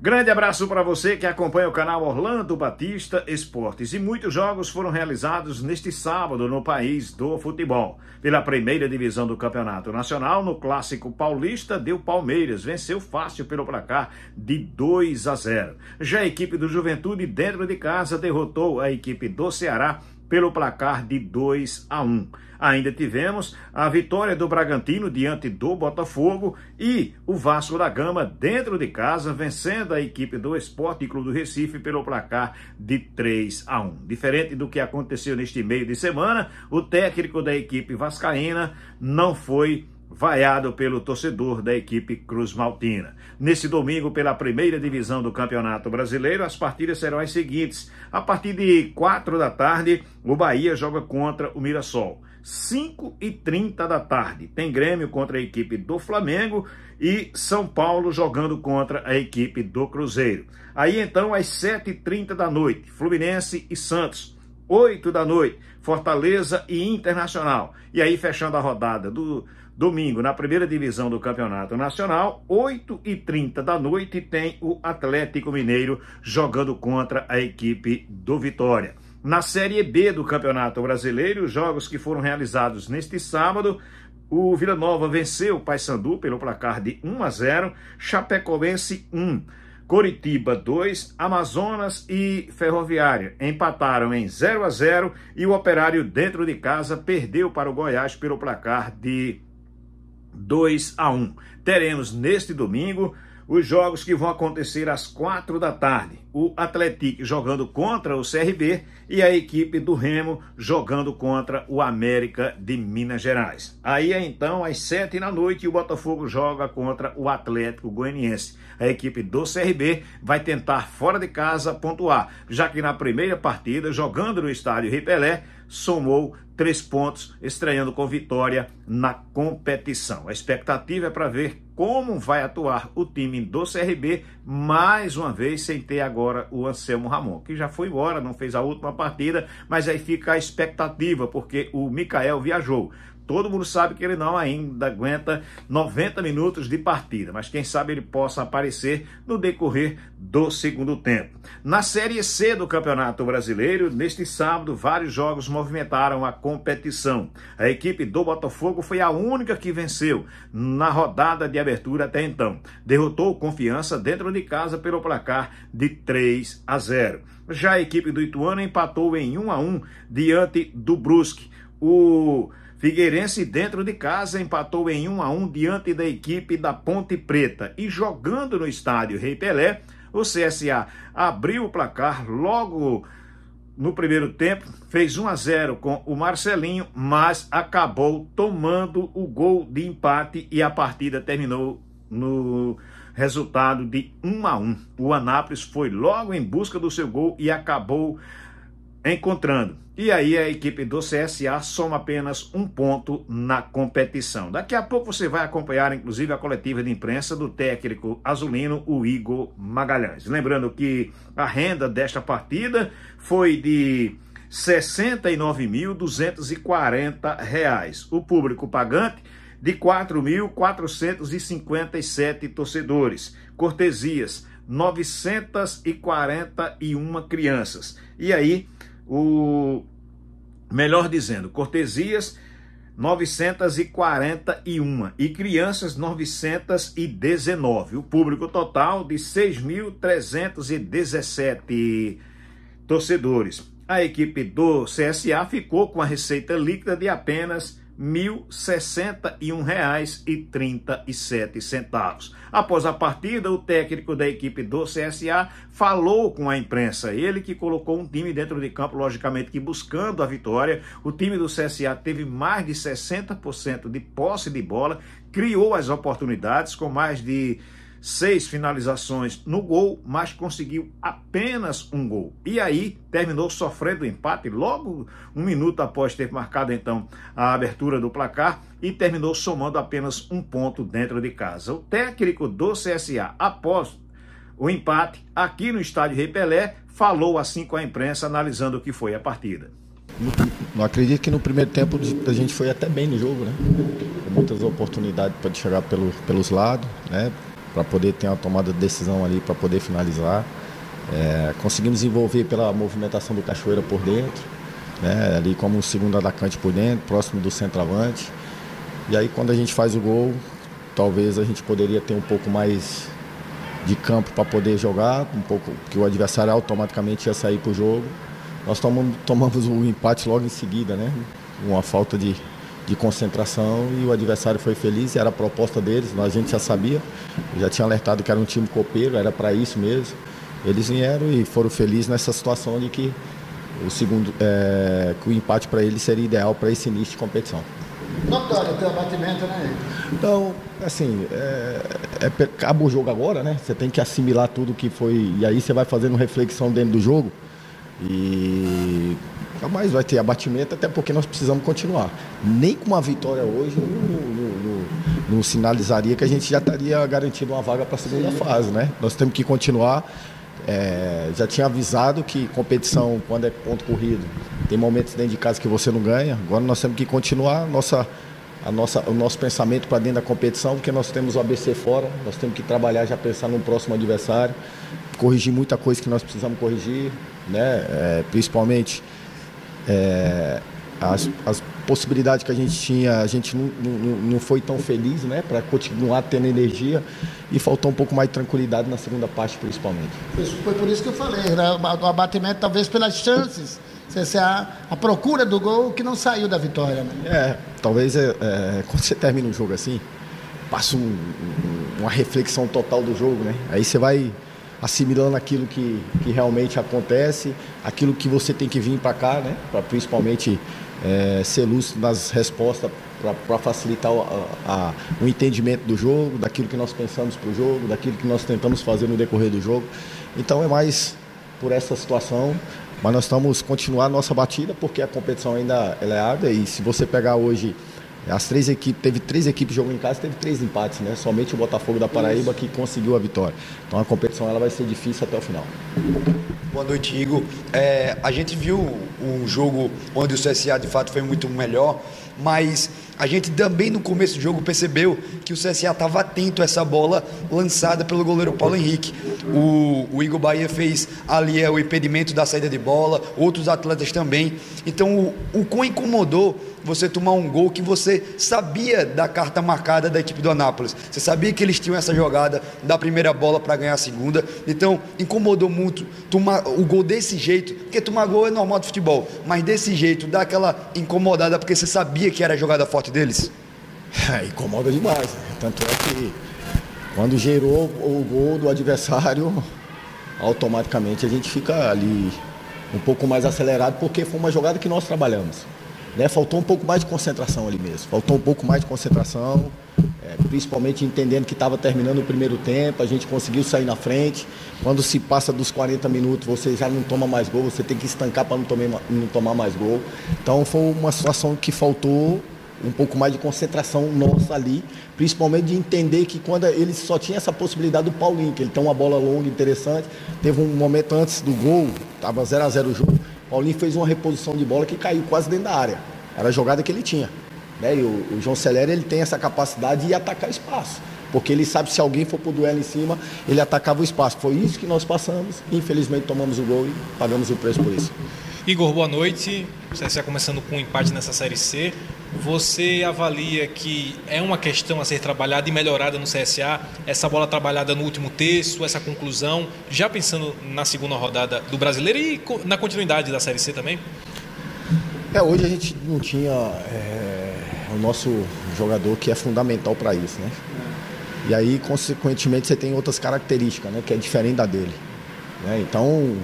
Grande abraço para você que acompanha o canal Orlando Batista Esportes. E muitos jogos foram realizados neste sábado no país do futebol. Pela primeira divisão do Campeonato Nacional, no Clássico Paulista, deu Palmeiras, venceu fácil pelo placar de 2-0. Já a equipe do Juventude, dentro de casa, derrotou a equipe do Ceará pelo placar de 2-1. Ainda tivemos a vitória do Bragantino diante do Botafogo e o Vasco da Gama dentro de casa vencendo a equipe do Sport Clube do Recife pelo placar de 3-1. Diferente do que aconteceu neste meio de semana, o técnico da equipe vascaína não foi vaiado pelo torcedor da equipe Cruz Maltina. Nesse domingo, pela primeira divisão do Campeonato Brasileiro, as partidas serão as seguintes. A partir de 4 da tarde, o Bahia joga contra o Mirassol. 5h30 da tarde, tem Grêmio contra a equipe do Flamengo e São Paulo jogando contra a equipe do Cruzeiro. Aí então, às 7h30 da noite, Fluminense e Santos. 8 da noite, Fortaleza e Internacional. E aí, fechando a rodada do domingo, na primeira divisão do Campeonato Nacional, 8h30 da noite, tem o Atlético Mineiro jogando contra a equipe do Vitória. Na Série B do Campeonato Brasileiro, os jogos que foram realizados neste sábado, o Vila Nova venceu o Paysandu pelo placar de 1-0, Chapecoense 1, Coritiba 2, Amazonas e Ferroviária empataram em 0-0 e o Operário dentro de casa perdeu para o Goiás pelo placar de 2-1. Teremos neste domingo os jogos que vão acontecer às 4 da tarde. O Atlético jogando contra o CRB e a equipe do Remo jogando contra o América de Minas Gerais. Aí então, às 7 da noite, o Botafogo joga contra o Atlético Goianiense. A equipe do CRB vai tentar fora de casa pontuar, já que na primeira partida, jogando no estádio Rei Pelé, somou 3 pontos, estreando com vitória na competição. A expectativa é para ver como vai atuar o time do CRB, mais uma vez sem ter agora o Anselmo Ramon, que já foi embora, não fez a última partida, mas aí fica a expectativa, porque o Mikael viajou. Todo mundo sabe que ele não ainda aguenta 90 minutos de partida, mas quem sabe ele possa aparecer no decorrer do segundo tempo. Na Série C do Campeonato Brasileiro, neste sábado, vários jogos movimentaram a competição. A equipe do Botafogo foi a única que venceu na rodada de abertura até então. Derrotou o Confiança dentro de casa pelo placar de 3-0. Já a equipe do Ituano empatou em 1-1 diante do Brusque. O Figueirense dentro de casa empatou em 1-1 diante da equipe da Ponte Preta. E jogando no estádio Rei Pelé, o CSA abriu o placar logo no primeiro tempo, fez 1-0 com o Marcelinho, mas acabou tomando o gol de empate e a partida terminou no resultado de 1-1. O Anápolis foi logo em busca do seu gol e acabou encontrando. E aí a equipe do CSA soma apenas 1 ponto na competição. Daqui a pouco você vai acompanhar, inclusive, a coletiva de imprensa do técnico azulino, o Igor Magalhães. Lembrando que a renda desta partida foi de R$ 69.240. O público pagante de 4.457 torcedores. Cortesias, 941 crianças. E aí, melhor dizendo, cortesias 941 e crianças 919. O público total de 6.317 torcedores. A equipe do CSA ficou com a receita líquida de apenas R$ 1.061,37. Após a partida, o técnico da equipe do CSA falou com a imprensa. Ele que colocou um time dentro de campo, logicamente que buscando a vitória. O time do CSA teve mais de 60% de posse de bola, criou as oportunidades com mais de 6 finalizações no gol, mas conseguiu apenas um gol. E aí terminou sofrendo o empate logo 1 minuto após ter marcado então a abertura do placar e terminou somando apenas 1 ponto dentro de casa. O técnico do CSA, após o empate aqui no estádio Rei Pelé, falou assim com a imprensa, analisando o que foi a partida. Não acredito que no primeiro tempo a gente foi até bem no jogo, né? Muitas oportunidades para chegar pelos lados, né? para poder ter uma tomada de decisão ali, para poder finalizar. Conseguimos envolver pela movimentação do Cachoeira por dentro, né? Ali como um segundo atacante por dentro, próximo do centroavante. E aí quando a gente faz o gol, talvez a gente poderia ter um pouco mais de campo para poder jogar, um pouco, que o adversário automaticamente ia sair para o jogo. Nós tomamos o empate logo em seguida, né? Uma falta de concentração, e o adversário foi feliz, era a proposta deles, a gente já sabia, já tinha alertado que era um time copeiro, era para isso mesmo. Eles vieram e foram felizes nessa situação de que que o empate para eles seria ideal para esse início de competição. Notório o teu abatimento, né? Então, assim, acaba o jogo agora, né? Você tem que assimilar tudo que foi, e aí você vai fazendo reflexão dentro do jogo, e jamais vai ter abatimento, até porque nós precisamos continuar. Nem com uma vitória hoje não sinalizaria que a gente já estaria garantindo uma vaga para a segunda fase, né? Nós temos que continuar. Já tinha avisado que competição, quando é ponto corrido, tem momentos dentro de casa que você não ganha. Agora nós temos que continuar o nosso pensamento para dentro da competição, porque nós temos o ABC fora, nós temos que trabalhar, já pensar no próximo adversário, corrigir muita coisa que nós precisamos corrigir, né? Principalmente as possibilidades que a gente tinha, a gente não foi tão feliz, né, para continuar tendo energia, e faltou um pouco mais de tranquilidade na segunda parte, principalmente. Foi por isso que eu falei, né? O abatimento talvez pelas chances, a procura do gol que não saiu da vitória, né? Talvez quando você termina um jogo assim, passa uma reflexão total do jogo, né? Aí você vai assimilando aquilo que realmente acontece, aquilo que você tem que vir para cá, né? Para principalmente ser lúcido nas respostas, para facilitar o entendimento do jogo, daquilo que nós pensamos para o jogo, daquilo que nós tentamos fazer no decorrer do jogo. Então é mais por essa situação, mas nós estamos continuando a nossa batida, porque a competição ainda ela é árdua, e se você pegar hoje teve 3 equipes jogando em casa, teve 3 empates, né? Somente o Botafogo da Paraíba que conseguiu a vitória. Então a competição ela vai ser difícil até o final. Boa noite, Igor. A gente viu um jogo onde o CSA de fato foi muito melhor, mas a gente também no começo do jogo percebeu que o CSA estava atento a essa bola lançada pelo goleiro Paulo Henrique. O Igor Bahia fez ali o impedimento da saída de bola, outros atletas também. Então o quão incomodou você tomar um gol que você sabia da carta marcada da equipe do Anápolis. Você sabia que eles tinham essa jogada da primeira bola para ganhar a segunda. Então incomodou muito tomar o gol desse jeito, porque tomar gol é normal do futebol, mas desse jeito, dá aquela incomodada porque você sabia que era a jogada forte deles? Incomoda demais, né? Tanto é que quando gerou o gol do adversário, automaticamente a gente fica ali um pouco mais acelerado, porque foi uma jogada que nós trabalhamos, né? Faltou um pouco mais de concentração ali mesmo, principalmente entendendo que estava terminando o primeiro tempo, a gente conseguiu sair na frente. Quando se passa dos 40 minutos, você já não toma mais gol, você tem que estancar para não tomar mais gol. Então foi uma situação que faltou um pouco mais de concentração nossa ali, principalmente de entender que quando ele só tinha essa possibilidade do Paulinho, que ele tem uma bola longa, interessante. Teve um momento antes do gol, estava 0-0 o jogo, Paulinho fez uma reposição de bola que caiu quase dentro da área, era a jogada que ele tinha, né? E o João Celere, ele tem essa capacidade de atacar espaço, porque ele sabe, se alguém for pro duelo em cima, ele atacava o espaço. Foi isso que nós passamos, infelizmente tomamos o gol e pagamos o preço por isso. Igor, boa noite. O CSA começando com um empate nessa Série C. Você avalia que é uma questão a ser trabalhada e melhorada no CSA, essa bola trabalhada no último terço, essa conclusão, já pensando na segunda rodada do Brasileiro e na continuidade da Série C também? Hoje a gente não tinha o nosso jogador que é fundamental para isso, né? E aí, consequentemente, você tem outras características, né, que é diferente da dele, né? Então,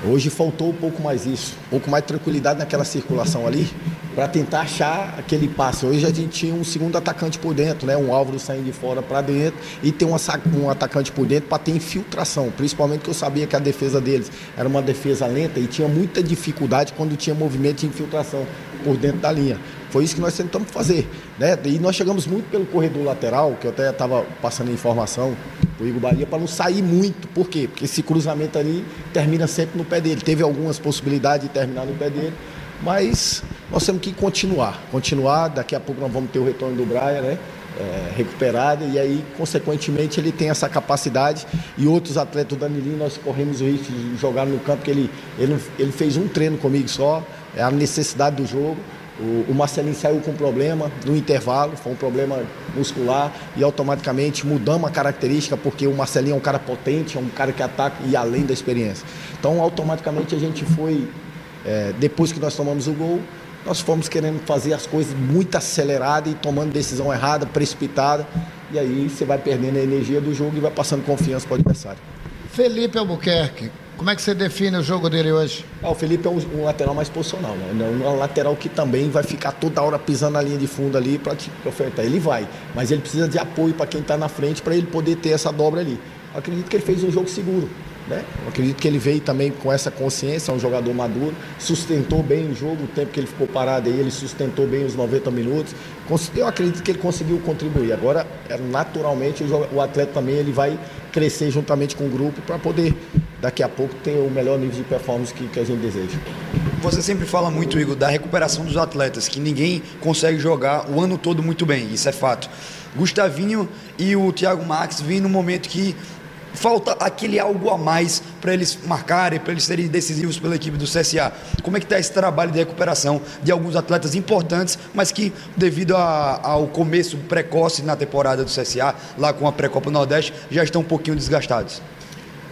hoje faltou um pouco mais isso, um pouco mais de tranquilidade naquela circulação ali, para tentar achar aquele passe. Hoje a gente tinha um segundo atacante por dentro, né? Um Álvaro saindo de fora para dentro, e ter um atacante por dentro para ter infiltração, principalmente que eu sabia que a defesa deles era uma defesa lenta e tinha muita dificuldade quando tinha movimento de infiltração por dentro da linha. Foi isso que nós tentamos fazer, né? E nós chegamos muito pelo corredor lateral, que eu até estava passando informação para o Igor Bahia, para não sair muito. Por quê? Porque esse cruzamento ali termina sempre no pé dele. Teve algumas possibilidades de terminar no pé dele, mas nós temos que continuar. Daqui a pouco nós vamos ter o retorno do Braia, né? recuperada, e aí, consequentemente, ele tem essa capacidade. E outros atletas, o Danilinho, nós corremos o risco de jogar no campo, porque ele fez um treino comigo só, é a necessidade do jogo. O Marcelinho saiu com problema no intervalo, foi um problema muscular, e automaticamente mudamos a característica, porque o Marcelinho é um cara potente, é um cara que ataca e além da experiência. Então, automaticamente, a gente foi, depois que nós tomamos o gol, nós fomos querendo fazer as coisas muito aceleradas e tomando decisão errada, precipitada, e aí você vai perdendo a energia do jogo e vai passando confiança para o adversário. Felipe Albuquerque, como é que você define o jogo dele hoje? O Felipe é um lateral mais posicional, né? Um lateral que também vai ficar toda hora pisando na linha de fundo ali para te ofertar. Ele vai, mas ele precisa de apoio para quem está na frente para ele poder ter essa dobra ali. Eu acredito que ele fez um jogo seguro, né? Eu acredito que ele veio também com essa consciência, é um jogador maduro, sustentou bem o jogo, o tempo que ele ficou parado aí, ele sustentou bem os 90 minutos. Eu acredito que ele conseguiu contribuir. Agora, naturalmente, o atleta também ele vai crescer juntamente com o grupo para poder, daqui a pouco, ter o melhor nível de performance que a gente deseja. Você sempre fala muito, Igor, da recuperação dos atletas, que ninguém consegue jogar o ano todo muito bem, isso é fato. Gustavinho e o Thiago Marques vêm num momento que falta aquele algo a mais para eles marcarem, para eles serem decisivos pela equipe do CSA. Como é que está esse trabalho de recuperação de alguns atletas importantes, mas que, devido ao começo precoce na temporada do CSA, lá com a Pré-Copa Nordeste, já estão um pouquinho desgastados?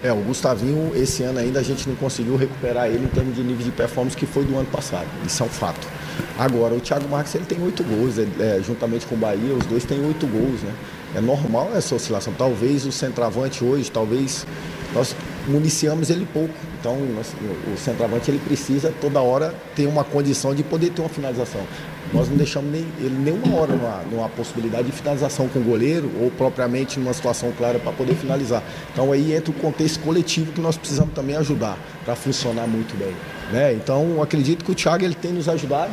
O Gustavinho, esse ano ainda a gente não conseguiu recuperar ele em termos de nível de performance que foi do ano passado. Isso é um fato. Agora, o Thiago Marques, ele tem 8 gols, juntamente com o Bahia, os dois têm 8 gols, né? É normal essa oscilação. Talvez o centroavante hoje, nós municiamos ele pouco. Então, o centroavante, ele precisa toda hora ter uma condição de poder ter uma finalização. Nós não deixamos ele nenhuma hora numa possibilidade de finalização com o goleiro ou propriamente numa situação clara para poder finalizar. Então, aí entra o contexto coletivo que nós precisamos também ajudar para funcionar muito bem, né? Então, eu acredito que o Thiago ele tem nos ajudado.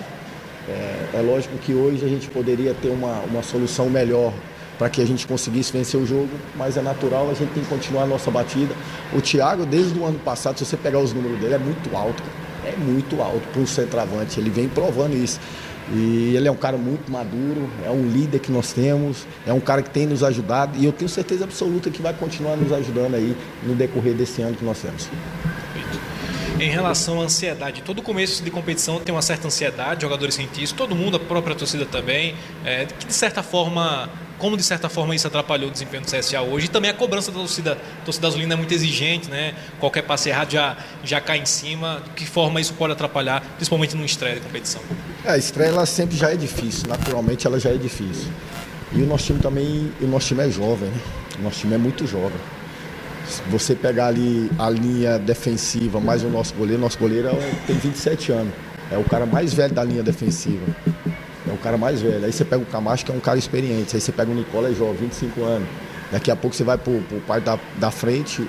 É lógico que hoje a gente poderia ter uma solução melhor para que a gente conseguisse vencer o jogo, mas é natural, a gente tem que continuar a nossa batida. O Thiago, desde o ano passado, se você pegar os números dele, é muito alto para um centroavante, ele vem provando isso. E ele é um cara muito maduro, é um líder que nós temos, é um cara que tem nos ajudado, e eu tenho certeza absoluta que vai continuar nos ajudando aí no decorrer desse ano que nós temos. Em relação à ansiedade, todo começo de competição tem uma certa ansiedade, jogadores sentem isso, todo mundo, a própria torcida também, que de certa forma isso atrapalhou o desempenho do CSA hoje, e também a cobrança da torcida. A torcida azulina é muito exigente, né? Qualquer passe errado já cai em cima. De que forma isso pode atrapalhar, principalmente no estreia de competição? A estreia ela sempre já é difícil, naturalmente ela já é difícil. E o nosso time também, é jovem, né? O nosso time é muito jovem. Se você pegar ali a linha defensiva, mais o nosso goleiro tem 27 anos. É o cara mais velho da linha defensiva. É o cara mais velho. Aí você pega o Camacho, que é um cara experiente. Aí você pega o Nicola, é jovem, 25 anos. Daqui a pouco você vai pro pai da frente,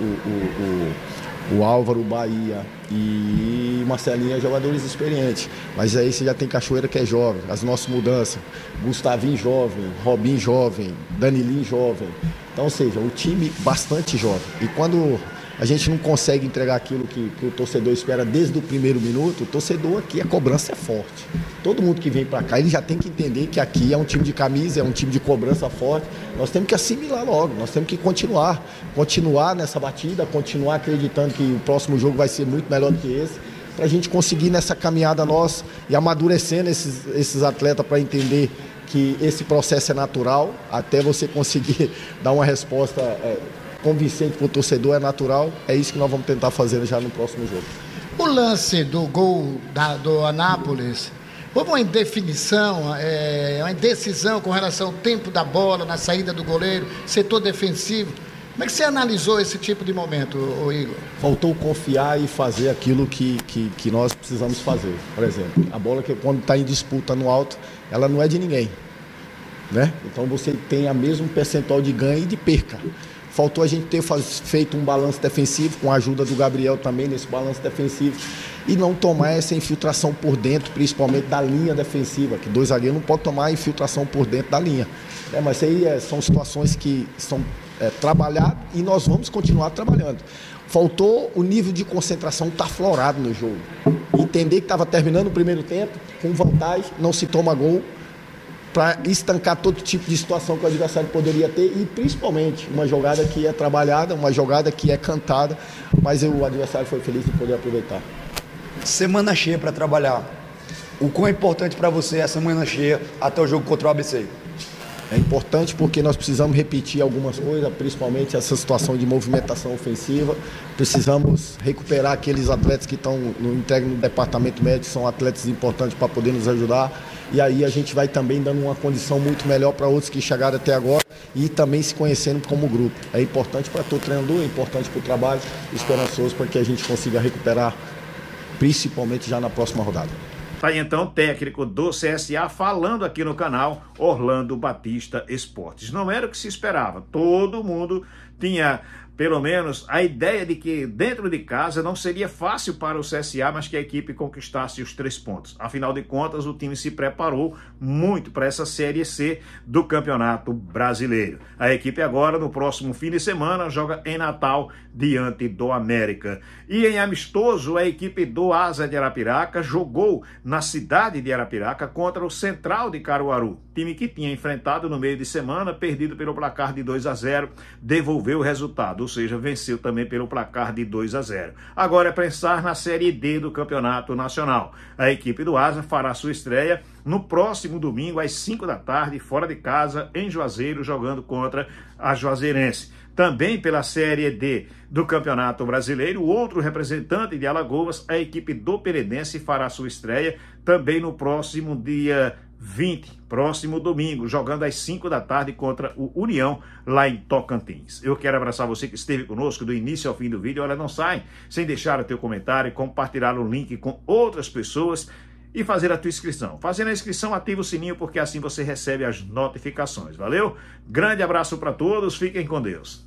o Álvaro, o Bahia e o Marcelinho, jogadores experientes. Mas aí você já tem Cachoeira, que é jovem. As nossas mudanças. Gustavinho jovem, Robinho jovem, Danilinho jovem. Então, ou seja, o time bastante jovem. E quando a gente não consegue entregar aquilo que o torcedor espera desde o primeiro minuto, o torcedor aqui, a cobrança é forte. Todo mundo que vem para cá, ele já tem que entender que aqui é um time de camisa, é um time de cobrança forte. Nós temos que assimilar logo, nós temos que continuar nessa batida, continuar acreditando que o próximo jogo vai ser muito melhor do que esse, para a gente conseguir nessa caminhada nossa e amadurecendo esses atletas para entender que esse processo é natural, até você conseguir dar uma resposta convincente para o torcedor, é natural. É isso que nós vamos tentar fazer já no próximo jogo. O lance do gol do Anápolis, houve uma indefinição, uma indecisão com relação ao tempo da bola, na saída do goleiro, setor defensivo. Como é que você analisou esse tipo de momento, Igor? Faltou confiar e fazer aquilo que nós precisamos fazer. Por exemplo, a bola que quando está em disputa no alto, ela não é de ninguém, né? Então você tem a mesmo percentual de ganho e de perca. Faltou a gente ter feito um balanço defensivo, com a ajuda do Gabriel também nesse balanço defensivo, e não tomar essa infiltração por dentro, principalmente da linha defensiva, que 2 zagueiros não podem tomar infiltração por dentro da linha. Mas aí são situações que são trabalhadas e nós vamos continuar trabalhando. Faltou o nível de concentração estar aflorado no jogo. Entender que estava terminando o primeiro tempo, com vantagem, não se toma gol. para estancar todo tipo de situação que o adversário poderia ter e principalmente uma jogada que é trabalhada, uma jogada que é cantada, mas o adversário foi feliz de poder aproveitar. Semana cheia para trabalhar. O quão é importante para você essa semana cheia até o jogo contra o ABC? É importante porque nós precisamos repetir algumas coisas, principalmente essa situação de movimentação ofensiva. Precisamos recuperar aqueles atletas que estão no departamento médico, são atletas importantes para poder nos ajudar. E aí a gente vai também dando uma condição muito melhor para outros que chegaram até agora e também se conhecendo como grupo. É importante para todo treinador, é importante para o trabalho, esperançoso para que a gente consiga recuperar, principalmente já na próxima rodada. Tá aí então o técnico do CSA falando aqui no canal Orlando Batista Esportes. Não era o que se esperava. Todo mundo tinha pelo menos a ideia de que dentro de casa não seria fácil para o CSA, mas que a equipe conquistasse os 3 pontos. Afinal de contas, o time se preparou muito para essa Série C do Campeonato Brasileiro. A equipe agora, no próximo fim de semana, joga em Natal diante do América. E em amistoso, a equipe do Asa de Arapiraca jogou na cidade de Arapiraca contra o Central de Caruaru. Time que tinha enfrentado no meio de semana, perdido pelo placar de 2-0, devolveu o resultado, ou seja, venceu também pelo placar de 2-0. Agora é pensar na Série D do Campeonato Nacional. A equipe do Asa fará sua estreia no próximo domingo, às 5 da tarde, fora de casa, em Juazeiro, jogando contra a Juazeirense. Também pela Série D do Campeonato Brasileiro, outro representante de Alagoas, a equipe do Peredense, fará sua estreia também no próximo dia 20, próximo domingo, jogando às 5 da tarde contra o União, lá em Tocantins. Eu quero abraçar você que esteve conosco do início ao fim do vídeo. Olha, não sai sem deixar o teu comentário, compartilhar o link com outras pessoas e fazer a tua inscrição. Fazendo a inscrição, ativa o sininho, porque assim você recebe as notificações. Valeu? Grande abraço para todos, fiquem com Deus.